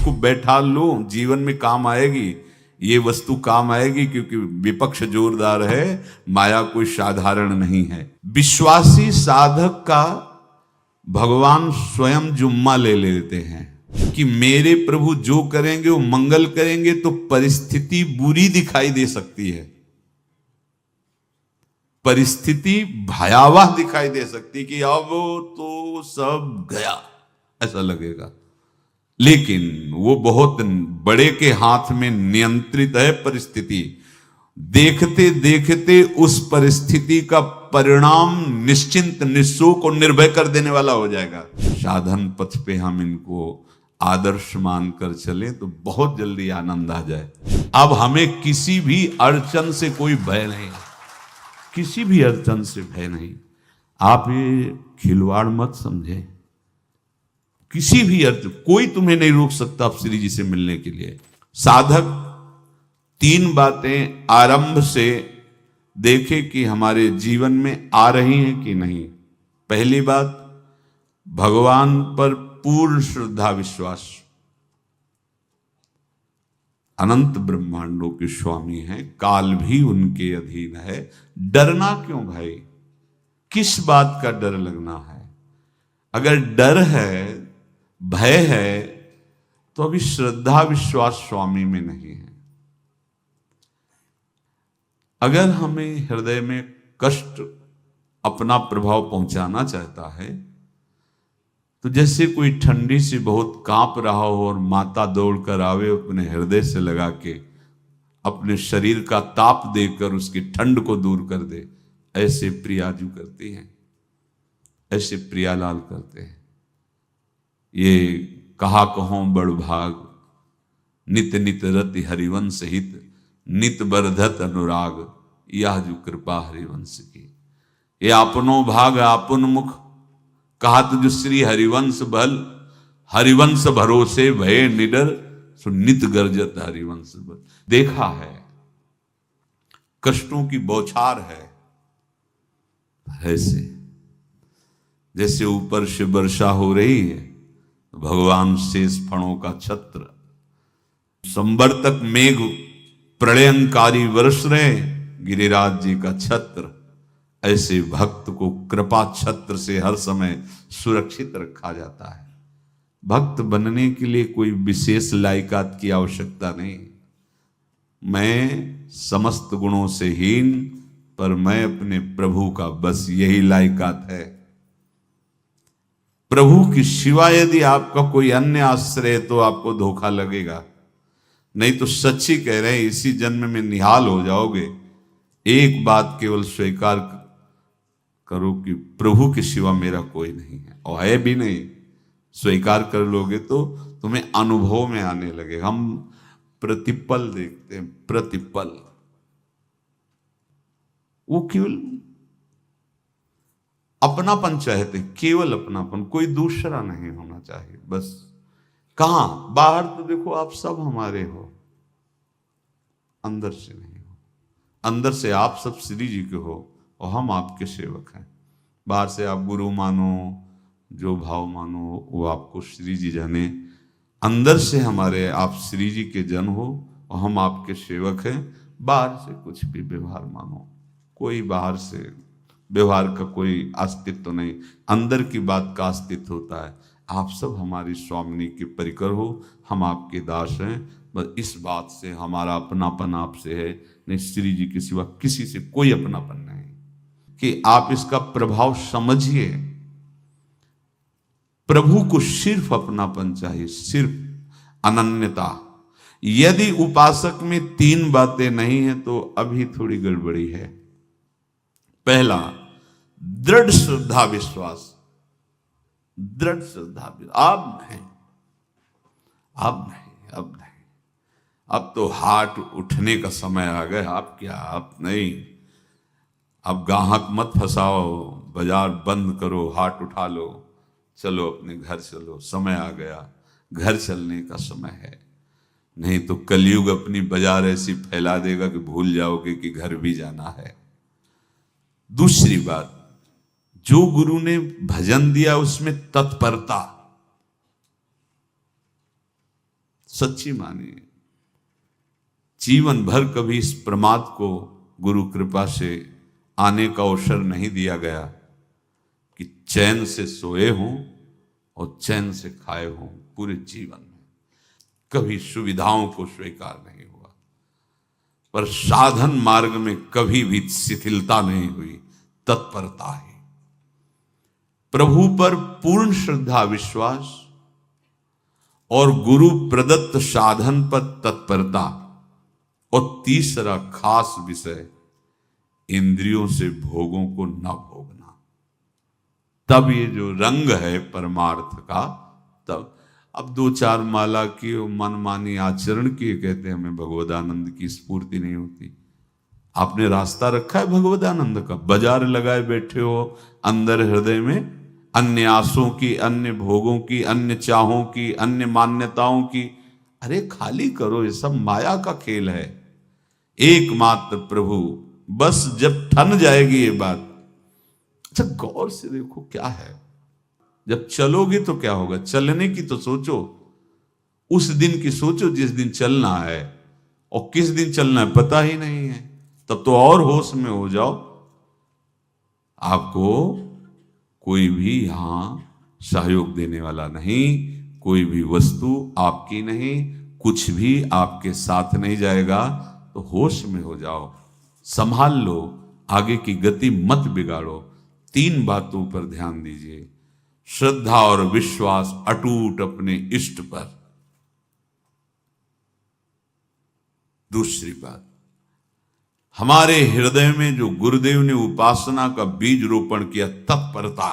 इसको बैठा लो, जीवन में काम आएगी, ये वस्तु काम आएगी, क्योंकि विपक्ष जोरदार है, माया कोई साधारण नहीं है। विश्वासी साधक का भगवान स्वयं जुम्मा ले लेते हैं कि मेरे प्रभु जो करेंगे वो मंगल करेंगे। तो परिस्थिति बुरी दिखाई दे सकती है, परिस्थिति भयावह दिखाई दे सकती कि अब तो सब गया, ऐसा लगेगा, लेकिन वो बहुत बड़े के हाथ में नियंत्रित है परिस्थिति। देखते देखते उस परिस्थिति का परिणाम निश्चिंत, निःशोक और निर्भय कर देने वाला हो जाएगा। साधन पथ पे हम इनको आदर्श मानकर चले तो बहुत जल्दी आनंद आ जाए। अब हमें किसी भी अड़चन से कोई भय नहीं, किसी भी अड़चन से भय नहीं। आप ये खिलवाड़ मत समझे, किसी भी अर्थ कोई तुम्हें नहीं रोक सकता आप श्री जी से मिलने के लिए। साधक तीन बातें आरंभ से देखे कि हमारे जीवन में आ रही हैं कि नहीं। पहली बात, भगवान पर पूर्ण श्रद्धा विश्वास। अनंत ब्रह्मांडों के स्वामी हैं, काल भी उनके अधीन है। डरना क्यों भाई, किस बात का डर लगना है? अगर डर है, भय है, तो अभी श्रद्धा विश्वास स्वामी में नहीं है। अगर हमें हृदय में कष्ट अपना प्रभाव पहुंचाना चाहता है, तो जैसे कोई ठंडी से बहुत कांप रहा हो और माता दौड़कर आवे, अपने हृदय से लगा के अपने शरीर का ताप देकर उसकी ठंड को दूर कर दे, ऐसे प्रियाजू करती हैं, ऐसे प्रियालाल करते हैं। ये कहा कहो बड़ भाग, नित नित रति हरिवंश हित, नित बरधत अनुराग, यह जो कृपा हरिवंश की। ये आपनो भाग आपन मुख, कहत जो श्री हरिवंश बल, हरिवंश भरोसे भय निडर, सो नित गर्जत हरिवंश बल। देखा है, कष्टों की बौछार है, ऐसे जैसे ऊपर से वर्षा हो रही है, भगवान शेष फणों का छत्र, संवर्तक मेघ प्रलयंकारी वर्ष रहे, गिरिराज जी का छत्र, ऐसे भक्त को कृपा छत्र से हर समय सुरक्षित रखा जाता है। भक्त बनने के लिए कोई विशेष लायकात की आवश्यकता नहीं। मैं समस्त गुणों से हीन, पर मैं अपने प्रभु का, बस यही लायकात है। प्रभु की सिवा यदि आपका कोई अन्य आश्रय है तो आपको धोखा लगेगा। नहीं तो सच्ची कह रहे हैं, इसी जन्म में निहाल हो जाओगे। एक बात केवल स्वीकार करो कि प्रभु के सिवा मेरा कोई नहीं है, और है भी नहीं। स्वीकार कर लोगे तो तुम्हें अनुभव में आने लगेगा। हम प्रतिपल देखते हैं, प्रतिपल, वो केवल अपनापन चाहते, केवल अपनापन, कोई दूसरा नहीं होना चाहिए। बस कहां बाहर तो देखो आप सब हमारे हो, अंदर से नहीं हो। अंदर से आप सब श्री जी के हो और हम आपके सेवक हैं। बाहर से आप गुरु मानो, जो भाव मानो, वो आपको श्री जी जाने। अंदर से हमारे आप श्री जी के जन हो और हम आपके सेवक हैं। बाहर से कुछ भी व्यवहार मानो, कोई बाहर से व्यवहार का कोई अस्तित्व तो नहीं, अंदर की बात का अस्तित्व होता है। आप सब हमारी स्वामिनी के परिकर हो, हम आपके दास हैं। बस इस बात से हमारा अपनापन आपसे है, नहीं श्री जी के सिवा किसी से कोई अपनापन नहीं। कि आप इसका प्रभाव समझिए। प्रभु को सिर्फ अपनापन चाहिए, सिर्फ अनन्यता। यदि उपासक में तीन बातें नहीं है तो अभी थोड़ी गड़बड़ी है। पहला, दृढ़ श्रद्धा विश्वास। दृढ़ श्रद्धा, अब नहीं, अब नहीं, अब नहीं, अब तो हाथ उठने का समय आ गया। आप क्या, आप नहीं, अब गाहक मत फंसाओ, बाजार बंद करो, हाथ उठा लो, चलो अपने घर चलो, समय आ गया, घर चलने का समय है। नहीं तो कलयुग अपनी बाजार ऐसी फैला देगा कि भूल जाओगे कि घर भी जाना है। दूसरी बात, जो गुरु ने भजन दिया उसमें तत्परता। सच्ची मानिए। जीवन भर कभी इस प्रमाद को गुरु कृपा से आने का अवसर नहीं दिया गया कि चैन से सोए हों और चैन से खाए हों। पूरे जीवन में कभी सुविधाओं को स्वीकार नहीं हुआ, पर साधन मार्ग में कभी भी शिथिलता नहीं हुई, तत्परता है। प्रभु पर पूर्ण श्रद्धा विश्वास और गुरु प्रदत्त साधन पर तत्परता, और तीसरा खास विषय इंद्रियों से भोगों को न भोगना। तब ये जो रंग है परमार्थ का, तब अब 2-4 माला की मनमानी आचरण किए कहते हैं हमें भगवदानंद की स्फूर्ति नहीं होती। आपने रास्ता रखा है भगवदानंद का, बाजार लगाए बैठे हो अंदर हृदय में अन्य आसों की, अन्य भोगों की, अन्य चाहों की, अन्य मान्यताओं की। अरे खाली करो, ये सब माया का खेल है। एकमात्र प्रभु, बस जब ठन जाएगी ये बात। अच्छा गौर से देखो क्या है, जब चलोगे तो क्या होगा, चलने की तो सोचो, उस दिन की सोचो जिस दिन चलना है, और किस दिन चलना है पता ही नहीं है, तब तो और होश में हो जाओ। आपको कोई भी यहां सहयोग देने वाला नहीं, कोई भी वस्तु आपकी नहीं, कुछ भी आपके साथ नहीं जाएगा। तो होश में हो जाओ, संभाल लो, आगे की गति मत बिगाड़ो। 3 बातों पर ध्यान दीजिए। श्रद्धा और विश्वास अटूट अपने इष्ट पर। दूसरी बात, हमारे हृदय में जो गुरुदेव ने उपासना का बीज रोपण किया, तत्परता।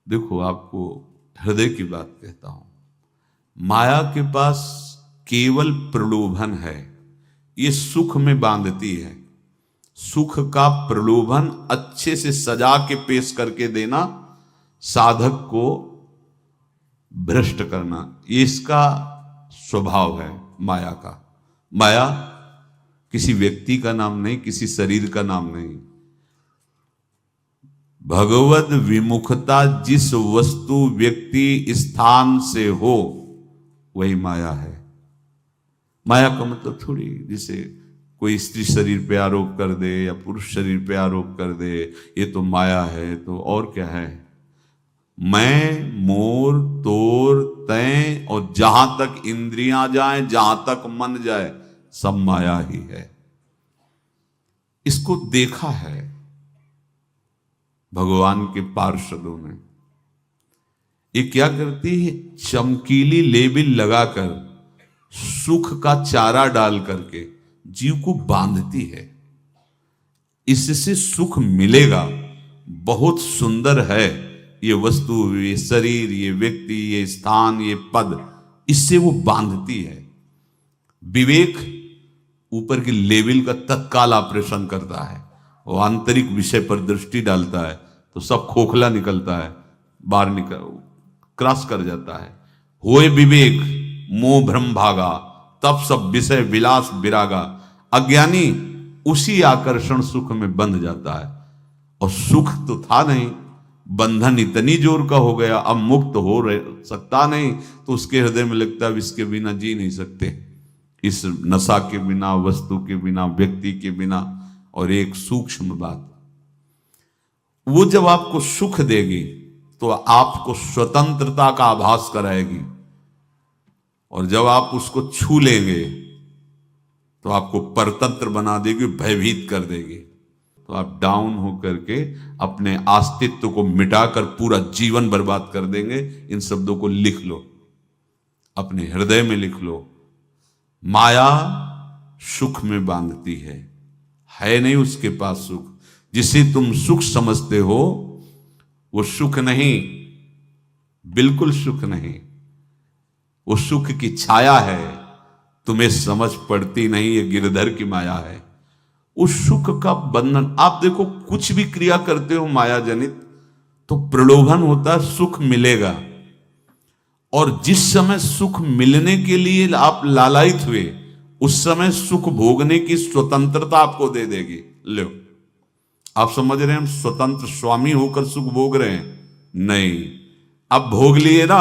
देखो आपको हृदय की बात कहता हूं, माया के पास केवल प्रलोभन है, ये सुख में बांधती है। सुख का प्रलोभन अच्छे से सजा के पेश करके देना, साधक को भ्रष्ट करना, ये इसका स्वभाव है माया का। माया किसी व्यक्ति का नाम नहीं, किसी शरीर का नाम नहीं। भगवद विमुखता जिस वस्तु व्यक्ति स्थान से हो वही माया है। माया का मतलब थोड़ी जिसे कोई स्त्री शरीर पे आरोप कर दे या पुरुष शरीर पे आरोप कर दे, ये तो माया है। तो और क्या है, मैं, मोर, तोर, तय, और जहां तक इंद्रियां जाएं, जहां तक मन जाए, सब माया ही है। इसको देखा है भगवान के पार्षदों ने। ये क्या करती है, चमकीली लेबिल लगाकर, सुख का चारा डाल करके जीव को बांधती है। इससे सुख मिलेगा, बहुत सुंदर है ये वस्तु, ये शरीर, ये व्यक्ति, ये स्थान, ये पद, इससे वो बांधती है। विवेक ऊपर की लेवल का तत्काल ऑपरेशन करता है, वो आंतरिक विषय पर दृष्टि डालता है तो सब खोखला निकलता है, बाहर निकल क्रॉस कर जाता है। होए विवेक मोह भ्रम भागा, तब सब विषय विलास विरागा। अज्ञानी उसी आकर्षण सुख में बंध जाता है, और सुख तो था नहीं, बंधन इतनी जोर का हो गया, अब मुक्त हो सकता नहीं, तो उसके हृदय में लगता है इसके बिना जी नहीं सकते, इस नशा के बिना, वस्तु के बिना, व्यक्ति के बिना। और एक सूक्ष्म बात, वो जब आपको सुख देगी तो आपको स्वतंत्रता का आभास कराएगी, और जब आप उसको छू लेंगे तो आपको परतंत्र बना देगी, भयभीत कर देगी। तो आप डाउन होकर के अपने अस्तित्व को मिटाकर पूरा जीवन बर्बाद कर देंगे। इन शब्दों को लिख लो, अपने हृदय में लिख लो। माया सुख में बांधती है नहीं उसके पास सुख। जिसे तुम सुख समझते हो वो सुख नहीं, बिल्कुल सुख नहीं, वो सुख की छाया है, तुम्हें समझ पड़ती नहीं, ये गिरधर की माया है। उस सुख का बंधन, आप देखो कुछ भी क्रिया करते हो माया जनित तो प्रलोभन होता है, सुख मिलेगा, और जिस समय सुख मिलने के लिए आप लालायित हुए उस समय सुख भोगने की स्वतंत्रता आपको दे देगी। लो, आप समझ रहे हैं हम स्वतंत्र स्वामी होकर सुख भोग रहे हैं? नहीं, अब भोग लिए ना,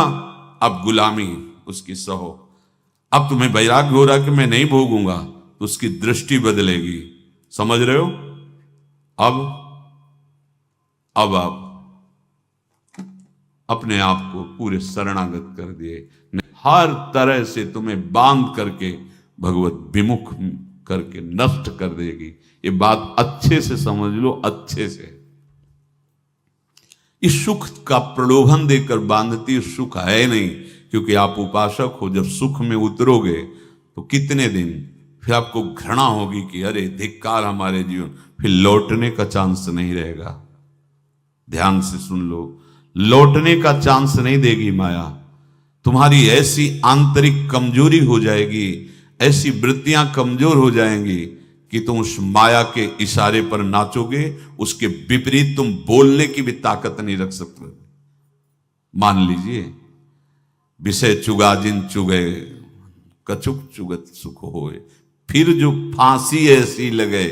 अब गुलामी, उसकी सहो। अब तुम्हें वैराग्य हो रहा कि मैं नहीं भोगूंगा, तो उसकी दृष्टि बदलेगी। समझ रहे हो? अब आप अपने आप को पूरे शरणागत कर दिए, हर तरह से तुम्हें बांध करके भगवत विमुख करके नष्ट कर देगी। ये बात अच्छे से समझ लो, अच्छे से। इस सुख का प्रलोभन देकर बांधती सुख है नहीं, क्योंकि आप उपासक हो। जब सुख में उतरोगे तो कितने दिन फिर आपको घृणा होगी कि अरे धिक्कार हमारे जीवन, फिर लौटने का चांस नहीं रहेगा। ध्यान से सुन लो, लौटने का चांस नहीं देगी माया। तुम्हारी ऐसी आंतरिक कमजोरी हो जाएगी, ऐसी वृत्तियां कमजोर हो जाएंगी कि तुम उस माया के इशारे पर नाचोगे, उसके विपरीत तुम बोलने की भी ताकत नहीं रख सकते। मान लीजिए, विषय चुगा जिन चुगे, कछुक चुगत सुख होए, फिर जो फांसी ऐसी लगे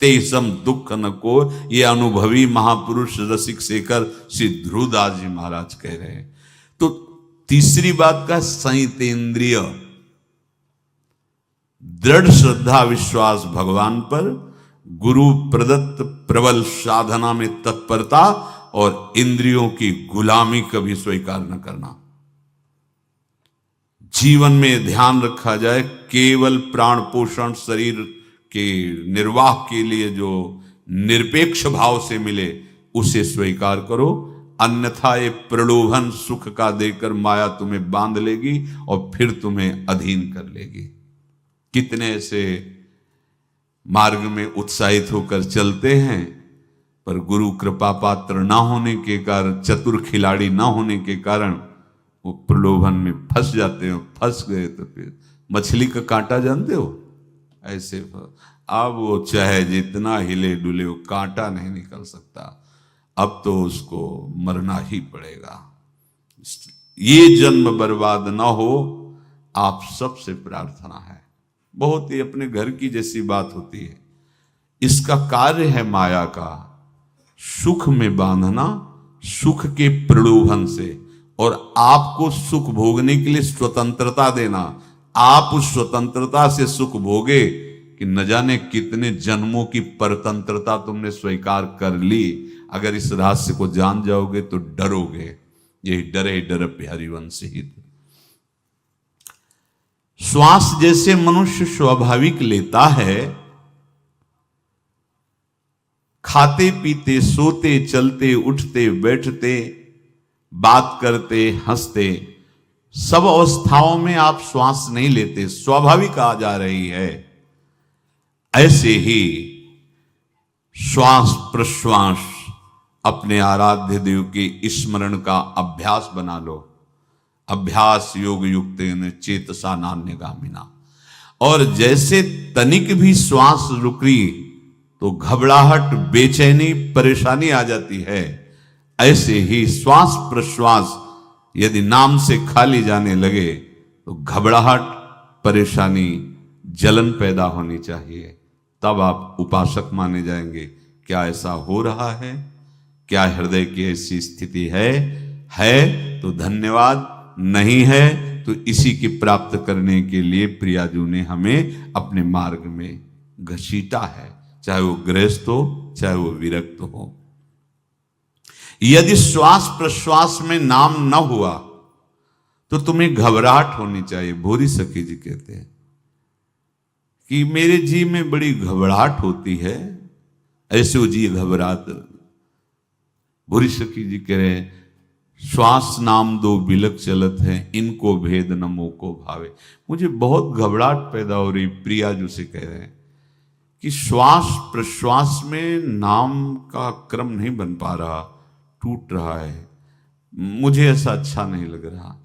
ते सम दुख न को। ये अनुभवी महापुरुष रसिक शेखर श्री ध्रुवदास जी महाराज कह रहे हैं। तो तीसरी बात का संयतेंद्रिय, दृढ़ श्रद्धा विश्वास भगवान पर, गुरु प्रदत्त प्रबल साधना में तत्परता, और इंद्रियों की गुलामी कभी स्वीकार न करना। जीवन में ध्यान रखा जाए, केवल प्राण पोषण शरीर के निर्वाह के लिए जो निरपेक्ष भाव से मिले उसे स्वीकार करो, अन्यथा ये प्रलोभन सुख का देकर माया तुम्हें बांध लेगी और फिर तुम्हें अधीन कर लेगी। कितने ऐसे मार्ग में उत्साहित होकर चलते हैं, पर गुरु कृपा पात्र ना होने के कारण, चतुर खिलाड़ी ना होने के कारण वो प्रलोभन में फंस जाते हैं। फंस गए तो फिर मछली का कांटा जानते हो, ऐसे अब वो चाहे जितना हिले डुले, वो कांटा नहीं निकल सकता। अब तो उसको मरना ही पड़ेगा। ये जन्म बर्बाद ना हो, आप सबसे प्रार्थना है। बहुत ही अपने घर की जैसी बात होती है। इसका कार्य है माया का सुख में बांधना, सुख के प्रलोभन से, और आपको सुख भोगने के लिए स्वतंत्रता देना। आप उस स्वतंत्रता से सुख भोगे कि न जाने कितने जन्मों की परतंत्रता तुमने स्वीकार कर ली। अगर इस रहस्य को जान जाओगे तो डरोगे। यही डरे डर हरिवंश हित। श्वास जैसे मनुष्य स्वाभाविक लेता है, खाते पीते सोते चलते उठते बैठते बात करते हंसते, सब अवस्थाओं में आप श्वास नहीं लेते, स्वाभाविक आ जा रही है। ऐसे ही श्वास प्रश्वास अपने आराध्य देव के स्मरण का अभ्यास बना लो। अभ्यास योग युक्तेन चेतसा नान्यगामिना। और जैसे तनिक भी श्वास रुकी तो घबराहट, बेचैनी, परेशानी आ जाती है, ऐसे ही श्वास प्रश्वास यदि नाम से खाली जाने लगे तो घबराहट, परेशानी, जलन पैदा होनी चाहिए। तब आप उपासक माने जाएंगे। क्या ऐसा हो रहा है? क्या हृदय की ऐसी स्थिति है तो धन्यवाद, नहीं है तो इसी की प्राप्त करने के लिए प्रियाजू ने हमें अपने मार्ग में घसीटा है, चाहे वो गृहस्थ हो चाहे वो विरक्त हो। यदि श्वास प्रश्वास में नाम न हुआ तो तुम्हें घबराहट होनी चाहिए। भूरी सखी जी कहते हैं कि मेरे जी में बड़ी घबराहट होती है, ऐसे वो जी घबरात। भूरी सखी जी कह रहे हैं, श्वास नाम दो बिलक चलत है, इनको भेद न मोको भावे। मुझे बहुत घबराहट पैदा हो रही। प्रियाजू से कह रहे हैं कि श्वास प्रश्वास में नाम का क्रम नहीं बन पा रहा, टूट रहा है, मुझे ऐसा अच्छा नहीं लग रहा।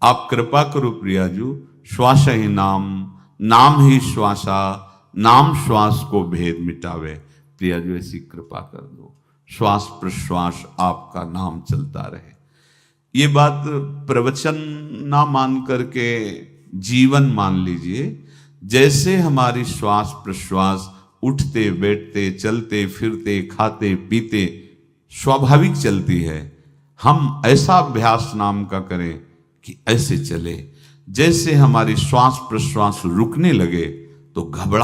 आप कृपा करो प्रियाजू, श्वास ही नाम, नाम ही श्वासा, नाम श्वास को भेद मिटावे। प्रियाजू ऐसी कृपा कर दो, श्वास प्रश्वास आपका नाम चलता रहे। ये बात प्रवचन ना मान करके जीवन मान लीजिए। जैसे हमारी श्वास प्रश्वास उठते बैठते चलते फिरते खाते पीते स्वाभाविक चलती है, हम ऐसा अभ्यास नाम का करें कि ऐसे चले। जैसे हमारी श्वास प्रश्वास रुकने लगे तो घबरा